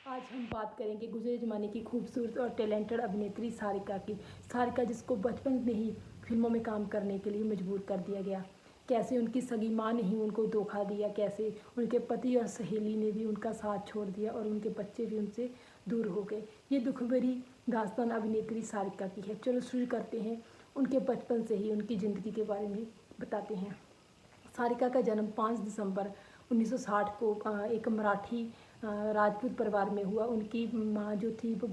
आज हम बात करेंगे गुजरे ज़माने की खूबसूरत और टैलेंटेड अभिनेत्री सारिका की। सारिका जिसको बचपन में ही फिल्मों में काम करने के लिए मजबूर कर दिया गया। कैसे उनकी सगी माँ ने ही उनको धोखा दिया, कैसे उनके पति और सहेली ने भी उनका साथ छोड़ दिया और उनके बच्चे भी उनसे दूर हो गए। ये दुख भरी दास्तान अभिनेत्री सारिका की है। चलो शुरू करते हैं, उनके बचपन से ही उनकी ज़िंदगी के बारे में बताते हैं। सारिका का जन्म 5 दिसंबर 1960 को एक मराठी राजपूत परिवार में हुआ। उनकी माँ जो थी वो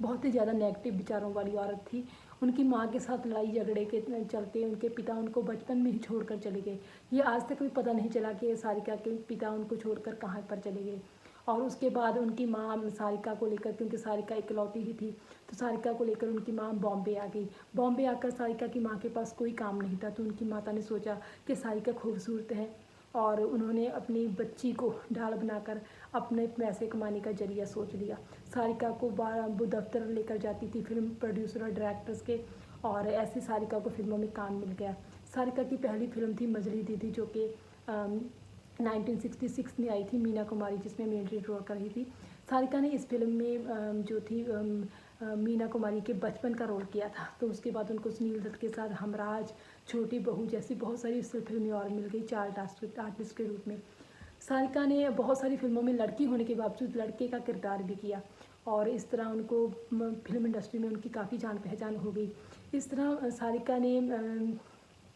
बहुत ही ज़्यादा नेगेटिव विचारों वाली औरत थी। उनकी माँ के साथ लड़ाई झगड़े के चलते उनके पिता उनको बचपन में ही छोड़कर चले गए। ये आज तक भी पता नहीं चला कि सारिका के पिता उनको छोड़कर कहाँ पर चले गए। और उसके बाद उनकी माँ सारिका को लेकर, क्योंकि सारिका इकलौती ही थी, तो सारिका को लेकर उनकी माँ बॉम्बे आ गई। बॉम्बे आकर सारिका की माँ के पास कोई काम नहीं था, तो उनकी माता ने सोचा कि सारिका खूबसूरत है और उन्होंने अपनी बच्ची को ढाल बनाकर अपने पैसे कमाने का जरिया सोच लिया। सारिका को वो दफ्तर लेकर जाती थी फिल्म प्रोड्यूसर और डायरेक्टर्स के, और ऐसे सारिका को फिल्मों में काम मिल गया। सारिका की पहली फिल्म थी मजली दीदी, जो कि 1966 में आई थी, मीना कुमारी जिसमें मेन लीड रोल कर रही थी। सारिका ने इस फिल्म में जो थी मीना कुमारी के बचपन का रोल किया था। तो उसके बाद उनको सुनील दत्त के साथ हमराज, छोटी बहू जैसी बहुत सारी फिल्में और मिल गई चाइल्ड आर्टिस्ट के रूप में। सारिका ने बहुत सारी फिल्मों में लड़की होने के बावजूद लड़के का किरदार भी किया, और इस तरह उनको फिल्म इंडस्ट्री में उनकी काफ़ी जान पहचान हो गई। इस तरह सारिका ने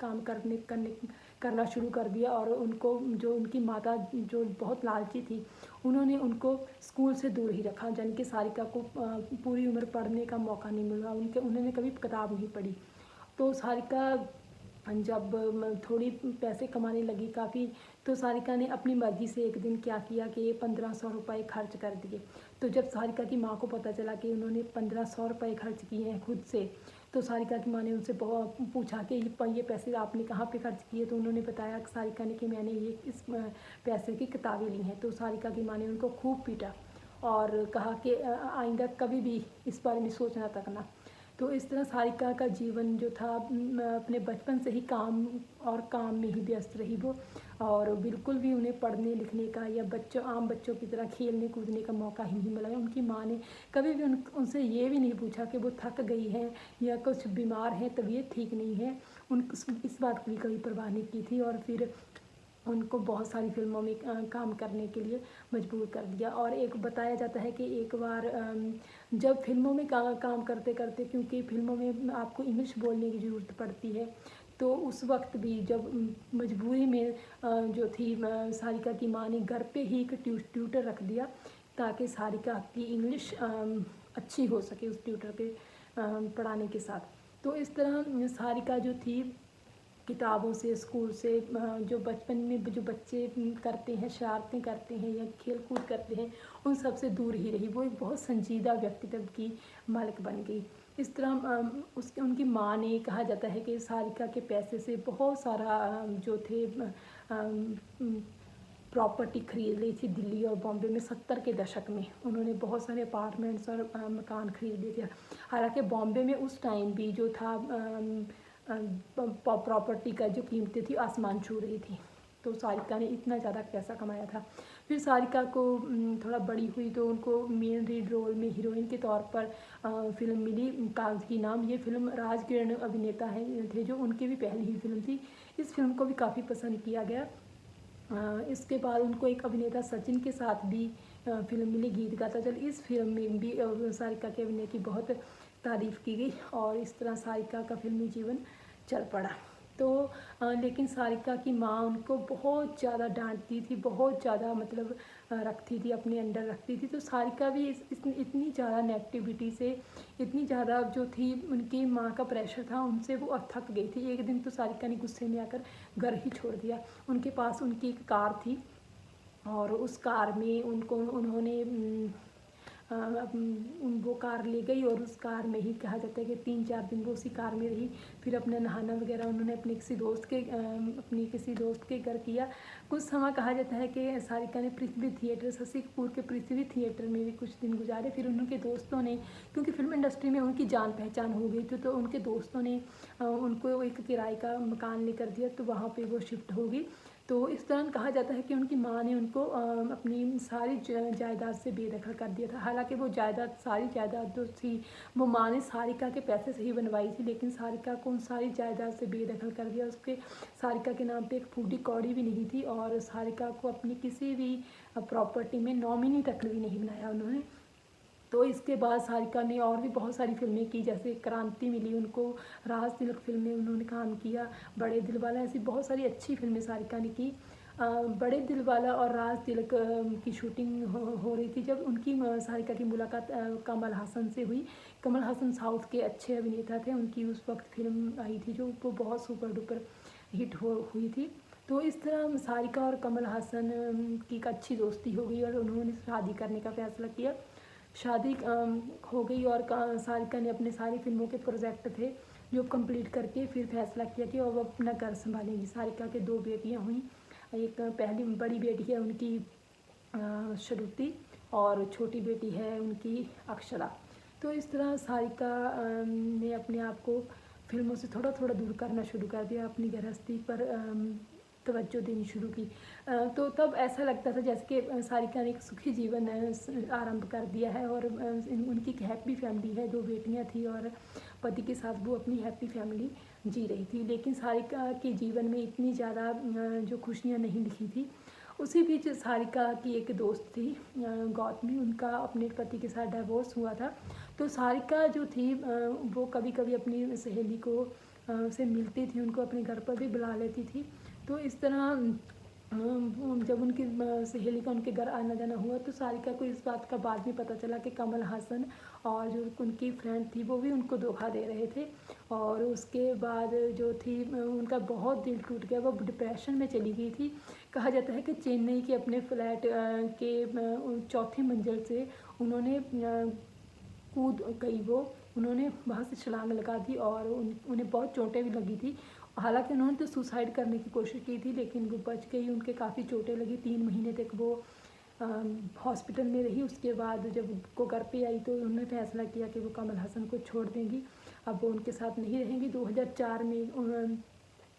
काम करना शुरू कर दिया, और उनको जो उनकी माता जो बहुत लालची थी, उन्होंने उनको स्कूल से दूर ही रखा, यानी कि सारिका को पूरी उम्र पढ़ने का मौका नहीं मिला। उन्होंने कभी किताब नहीं पढ़ी। तो सारिका जब थोड़ी पैसे कमाने लगी काफ़ी, तो सारिका ने अपनी मर्ज़ी से एक दिन क्या किया कि 1500 रुपये खर्च कर दिए। तो जब सारिका की माँ को पता चला कि उन्होंने 1500 रुपये खर्च किए हैं खुद से, तो सारिका की माँ ने उनसे पूछा कि ये पैसे आपने कहाँ पे खर्च किए। तो उन्होंने बताया सारिका ने कि मैंने ये इस पैसे की किताबें ली हैं। तो सारिका की माँ ने उनको खूब पीटा और कहा कि आइंदा कभी भी इस बारे में सोचना तक ना। तो इस तरह सारिका का जीवन जो था, अपने बचपन से ही काम में ही व्यस्त रही वो, और बिल्कुल भी उन्हें पढ़ने लिखने का या आम बच्चों की तरह खेलने कूदने का मौका ही नहीं मिला। उनकी माँ ने कभी भी उनसे ये भी नहीं पूछा कि वो थक गई हैं या कुछ बीमार हैं, तबीयत ठीक नहीं है। इस बात की कभी परवाह नहीं की थी, और फिर उनको बहुत सारी फिल्मों में काम करने के लिए मजबूर कर दिया। और एक बताया जाता है कि एक बार जब फिल्मों में काम करते करते, क्योंकि फिल्मों में आपको इंग्लिश बोलने की ज़रूरत पड़ती है, तो उस वक्त भी जब मजबूरी में जो थी सारिका की माँ ने घर पे ही एक ट्यूटर रख दिया, ताकि सारिका की इंग्लिश अच्छी हो सके उस ट्यूटर के पढ़ाने के साथ। तो इस तरह सारिका जो थी किताबों से, स्कूल से, जो बचपन में जो बच्चे करते हैं, शरारतें करते हैं या खेल कूद करते हैं, उन सब से दूर ही रही। वो एक बहुत संजीदा व्यक्तित्व की मालिक बन गई। इस तरह उनकी माँ ने, कहा जाता है कि सारिका के पैसे से बहुत सारा जो थे प्रॉपर्टी खरीद ली थी दिल्ली और बॉम्बे में। 70 के दशक में उन्होंने बहुत सारे अपार्टमेंट्स और मकान खरीद लिए थे। हालांकि बॉम्बे में उस टाइम भी जो था प्रॉपर्टी का जो कीमतें थी आसमान छू रही थी। तो सारिका ने इतना ज़्यादा पैसा कमाया था। फिर सारिका को थोड़ा बड़ी हुई तो उनको मेन लीड रोल में हीरोइन के तौर पर फिल्म मिली, कागज़ी नाम। ये फिल्म राजकिरण अभिनेता थे जो उनकी भी पहली ही फिल्म थी। इस फिल्म को भी काफ़ी पसंद किया गया। इसके बाद उनको एक अभिनेता सचिन के साथ भी फिल्म मिली, गीत गाता चल। इस फिल्म में भी सारिका के अभिनय की बहुत तारीफ़ की गई, और इस तरह सारिका का फिल्मी जीवन चल पड़ा। तो लेकिन सारिका की माँ उनको बहुत ज़्यादा डांटती थी, बहुत ज़्यादा मतलब रखती थी, अपने अंडर रखती थी। तो सारिका भी इतनी ज़्यादा नेगेटिविटी से, इतनी ज़्यादा जो थी उनकी माँ का प्रेशर था, उनसे वो थक गई थी। एक दिन तो सारिका ने गुस्से में आकर घर ही छोड़ दिया। उनके पास उनकी एक कार थी, और उस कार में उन्होंने वो कार ले गई, और उस कार में ही कहा जाता है कि 3-4 दिन वो उसी कार में रही। फिर अपना नहाना वगैरह उन्होंने अपने किसी दोस्त के घर किया। कुछ समय कहा जाता है कि सारिका ने पृथ्वी थिएटर, शशि कपूर के पृथ्वी थिएटर में भी कुछ दिन गुजारे। फिर उनके दोस्तों ने, क्योंकि फिल्म इंडस्ट्री में उनकी जान पहचान हो गई थी, तो उनके दोस्तों ने उनको एक किराए का मकान लेकर दिया, तो वहाँ पर वो शिफ्ट हो गई। तो इस दौरान कहा जाता है कि उनकी माँ ने उनको अपनी सारी जायदाद से बेदखल कर दिया था। हालांकि वो जायदाद, सारी जायदाद जो थी वो माँ ने सारिका के पैसे से ही बनवाई थी, लेकिन सारिका को उन सारी जायदाद से बेदखल कर दिया। उसके सारिका के नाम पे एक फूटी कौड़ी भी नहीं थी और सारिका को अपनी किसी भी प्रॉपर्टी में नॉमिनी तक भी नहीं बनाया उन्होंने। तो इसके बाद सारिका ने और भी बहुत सारी फिल्में की, जैसे क्रांति मिली उनको, राज तिलक फिल्म में उन्होंने काम किया, बड़े दिल वाला, ऐसी बहुत सारी अच्छी फिल्में सारिका ने की। बड़े दिल वाला और राज तिलक की शूटिंग हो रही थी जब उनकी सारिका की मुलाकात कमल हासन से हुई। कमल हासन साउथ के अच्छे अभिनेता थे, उनकी उस वक्त फिल्म आई थी जो वो बहुत सुपर डुपर हिट हुई थी। तो इस तरह सारिका और कमल हासन की एक अच्छी दोस्ती हो गई और उन्होंने शादी करने का फैसला किया। शादी हो गई और सारिका ने अपने सारी फिल्मों के प्रोजेक्ट थे जो कंप्लीट करके फिर फैसला किया कि अब अपना घर संभालेंगी। सारिका के 2 बेटियां हुई, एक पहली बड़ी बेटी है उनकी श्रुति और छोटी बेटी है उनकी अक्षरा। तो इस तरह सारिका ने अपने आप को फिल्मों से थोड़ा थोड़ा दूर करना शुरू कर दिया, अपनी गृहस्थी पर तवज्जो देनी शुरू की। तो तब ऐसा लगता था जैसे कि सारिका ने एक सुखी जीवन आरंभ कर दिया है और उनकी एक हैप्पी फैमिली है, 2 बेटियां थी और पति के साथ वो अपनी हैप्पी फैमिली जी रही थी। लेकिन सारिका के जीवन में इतनी ज़्यादा जो खुशियाँ नहीं लिखी थी। उसी बीच सारिका की एक दोस्त थी गौतमी, उनका अपने पति के साथ डिवोर्स हुआ था। तो सारिका जो थी वो कभी कभी अपनी सहेली को से मिलती थी, उनको अपने घर पर भी बुला लेती थी। तो इस तरह जब उनकी सहेली का उनके घर आना जाना हुआ तो सारिका को इस बात का बाद में पता चला कि कमल हासन और जो उनकी फ्रेंड थी वो भी उनको धोखा दे रहे थे। और उसके बाद जो थी उनका बहुत दिल टूट गया, वो डिप्रेशन में चली गई थी। कहा जाता है कि चेन्नई के अपने फ्लैट के 4थी मंजिल से उन्होंने कूद गई, वो उन्होंने वहाँ से छलांग लगा दी और उन्हें बहुत चोटें भी लगी थी। हालांकि उन्होंने तो सुसाइड करने की कोशिश की थी लेकिन वो बच गई, उनके काफ़ी चोटें लगी। 3 महीने तक वो हॉस्पिटल में रही। उसके बाद जब वो घर पे आई तो उन्होंने फैसला किया कि वो कमल हासन को छोड़ देंगी, अब वो उनके साथ नहीं रहेंगी। 2004 में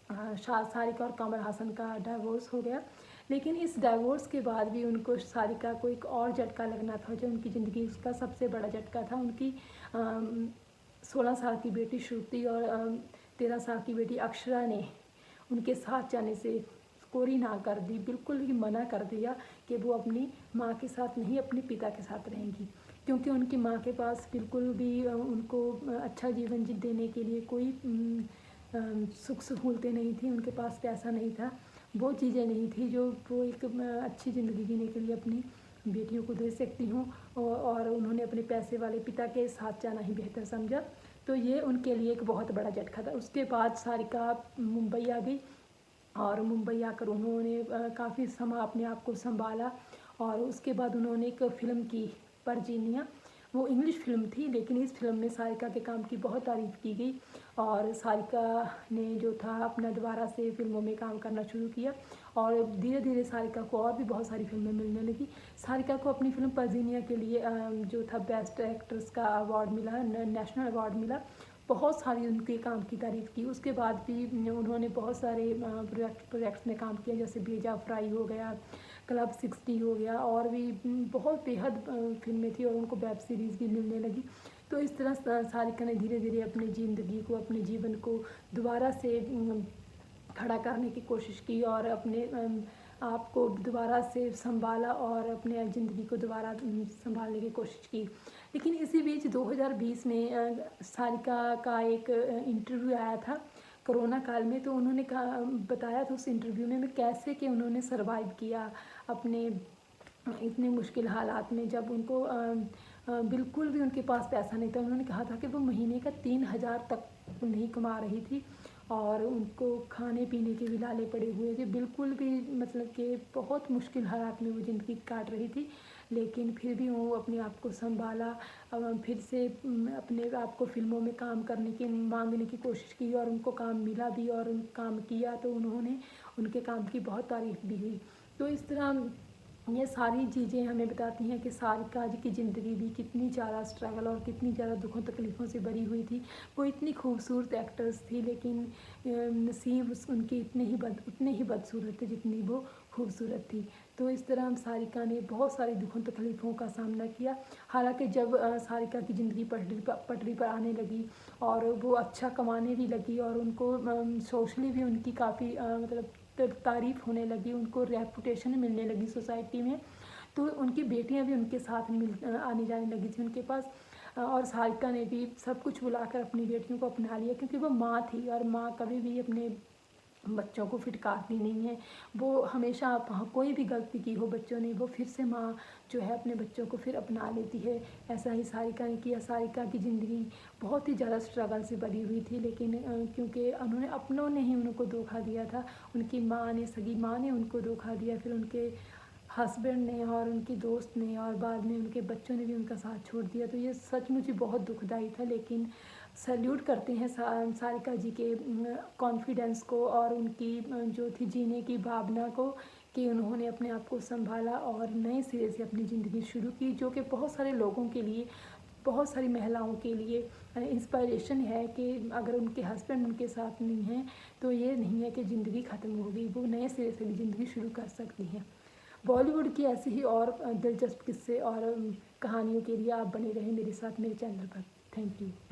सारिका और कमल हासन का डाइवोर्स हो गया। लेकिन इस डाइवोर्स के बाद भी उनको सारिका को एक और झटका लगना था जो उनकी ज़िंदगी का सबसे बड़ा झटका था। उनकी 16 साल की बेटी श्रुति और 13 साल की बेटी अक्षरा ने उनके साथ जाने से कोरी ना कर दी, बिल्कुल ही मना कर दिया कि वो अपनी माँ के साथ नहीं अपने पिता के साथ रहेंगी, क्योंकि उनकी माँ के पास बिल्कुल भी उनको अच्छा जीवन देने के लिए कोई सुख सहूलतें नहीं थी। उनके पास पैसा नहीं था, वो चीज़ें नहीं थी जो वो एक अच्छी ज़िंदगी जीने के लिए अपनी बेटियों को दे सकती हूँ। और उन्होंने अपने पैसे वाले पिता के साथ जाना ही बेहतर समझा। तो ये उनके लिए एक बहुत बड़ा झटका था। उसके बाद सारिका मुंबई आ गई और मुंबई आकर उन्होंने काफ़ी समय अपने आप को संभाला और उसके बाद उन्होंने एक फ़िल्म की परजीनिया, वो इंग्लिश फिल्म थी लेकिन इस फिल्म में सारिका के काम की बहुत तारीफ़ की गई और सारिका ने जो था अपना दोबारा से फिल्मों में काम करना शुरू किया और धीरे धीरे सारिका को और भी बहुत सारी फिल्में मिलने लगी। सारिका को अपनी फिल्म परजीनिया के लिए जो था बेस्ट एक्ट्रेस का अवार्ड मिला, नेशनल अवार्ड मिला। बहुत सारी उनके काम की तारीफ़ की। उसके बाद भी उन्होंने बहुत सारे प्रोजेक्ट्स में काम किया, जैसे भेजा फ्राई हो गया, क्लब 60 हो गया और भी बहुत बेहद फिल्में थी और उनको वेब सीरीज़ भी मिलने लगी। तो इस तरह सारिका ने धीरे धीरे अपनी ज़िंदगी को, अपने जीवन को दोबारा से खड़ा करने की कोशिश की और अपने आप को दोबारा से संभाला और अपने ज़िंदगी को दोबारा संभालने की कोशिश की। लेकिन इसी बीच 2020 में सारिका का एक इंटरव्यू आया था कोरोना काल में, तो उन्होंने बताया था उस इंटरव्यू में कैसे कि उन्होंने सरवाइव किया अपने इतने मुश्किल हालात में, जब उनको बिल्कुल भी उनके पास पैसा नहीं था। उन्होंने कहा था कि वो महीने का 3000 तक नहीं कमा रही थी और उनको खाने पीने के भी लाले पड़े हुए थे, बिल्कुल भी मतलब कि बहुत मुश्किल हालात में वो ज़िंदगी काट रही थी। लेकिन फिर भी वो अपने आप को संभाला, फिर से अपने आप को फिल्मों में काम करने की मांगने की कोशिश की और उनको काम मिला भी और काम किया तो उन्होंने उनके काम की बहुत तारीफ़ भी हुई। तो इस तरह ये सारी चीज़ें हमें बताती हैं कि सारिका जी की ज़िंदगी भी कितनी ज़्यादा स्ट्रगल और कितनी ज़्यादा दुखों तकलीफ़ों से भरी हुई थी। वो इतनी खूबसूरत एक्ट्रेस थी, लेकिन नसीब उनके उतने ही बदसूरत थे जितनी वो खूबसूरत थी। तो इस तरह सारिका ने बहुत सारी दुखों तकलीफ़ों का सामना किया। हालांकि जब सारिका की ज़िंदगी पटरी पर आने लगी और वो अच्छा कमाने भी लगी और उनको सोशली भी उनकी काफ़ी मतलब तारीफ़ होने लगी, उनको रेपुटेशन मिलने लगी सोसाइटी में, तो उनकी बेटियां भी उनके साथ आने जाने लगी थी उनके पास। और सारिका ने भी सब कुछ बुलाकर अपनी बेटियों को अपना लिया, क्योंकि वो माँ थी और माँ कभी भी अपने बच्चों को फिटकारती नहीं है। वो हमेशा कोई भी गलती की हो बच्चों ने, वो फिर से माँ जो है अपने बच्चों को फिर अपना लेती है। ऐसा ही सारिका ने किया। सारिका की ज़िंदगी बहुत ही ज़्यादा स्ट्रगल से भरी हुई थी, लेकिन क्योंकि उन्होंने अपनों ने ही उनको धोखा दिया था, उनकी माँ ने, सगी माँ ने उनको धोखा दिया, फिर उनके हस्बैंड ने और उनकी दोस्त ने और बाद में उनके बच्चों ने भी उनका साथ छोड़ दिया। तो ये सचमुच ही बहुत दुखदाई था, लेकिन सैल्यूट करते हैं सारिका जी के कॉन्फिडेंस को और उनकी जो थी जीने की भावना को, कि उन्होंने अपने आप को संभाला और नए सिरे से अपनी ज़िंदगी शुरू की, जो कि बहुत सारे लोगों के लिए, बहुत सारी महिलाओं के लिए इंस्पिरेशन है कि अगर उनके हस्बैंड उनके साथ नहीं हैं तो ये नहीं है कि ज़िंदगी ख़त्म हो गई, वो नए सिरे से भी ज़िंदगी शुरू कर सकती हैं। बॉलीवुड की ऐसी ही और दिलचस्प किस्से और कहानियों के लिए आप बने रहें मेरे साथ मेरे चैनल पर। Thank you.